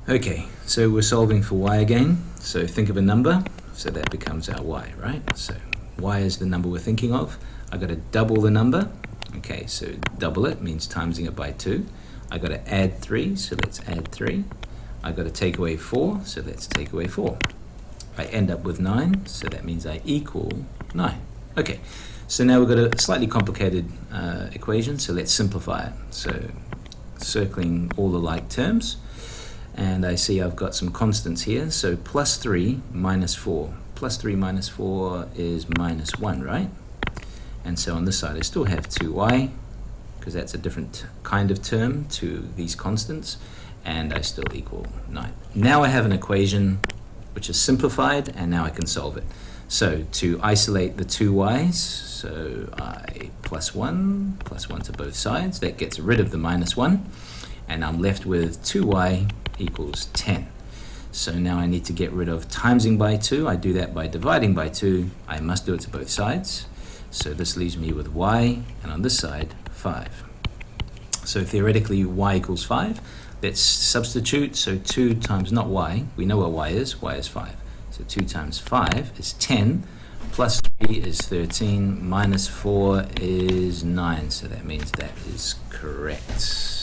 Okay, so we're solving for y again. So think of a number, so that becomes our y, right? So y is the number we're thinking of. I've got to double the number. Okay, so double it means timesing it by 2. I've got to add 3, so let's add 3. I've got to take away 4, so let's take away 4. I end up with 9, so that means I equal 9. Okay, so now we've got a slightly complicated equation, so let's simplify it. So circling all the like terms, and I see I've got some constants here. So plus 3 minus 4. Plus 3 minus 4 is minus 1, right? And so on this side I still have 2y, because that's a different kind of term to these constants, and I still equal 9. Now I have an equation which is simplified, and now I can solve it. So to isolate the two y's, so I plus 1 to both sides, that gets rid of the minus 1, and I'm left with 2y equals 10. So now I need to get rid of timesing by 2. I do that by dividing by 2. I must do it to both sides. So this leaves me with y, and on this side, 5. So theoretically, y equals 5. Let's substitute. So 2 times not y, we know what y is 5. So 2 times 5 is 10, plus 3 is 13, minus 4 is 9. So that means that is correct.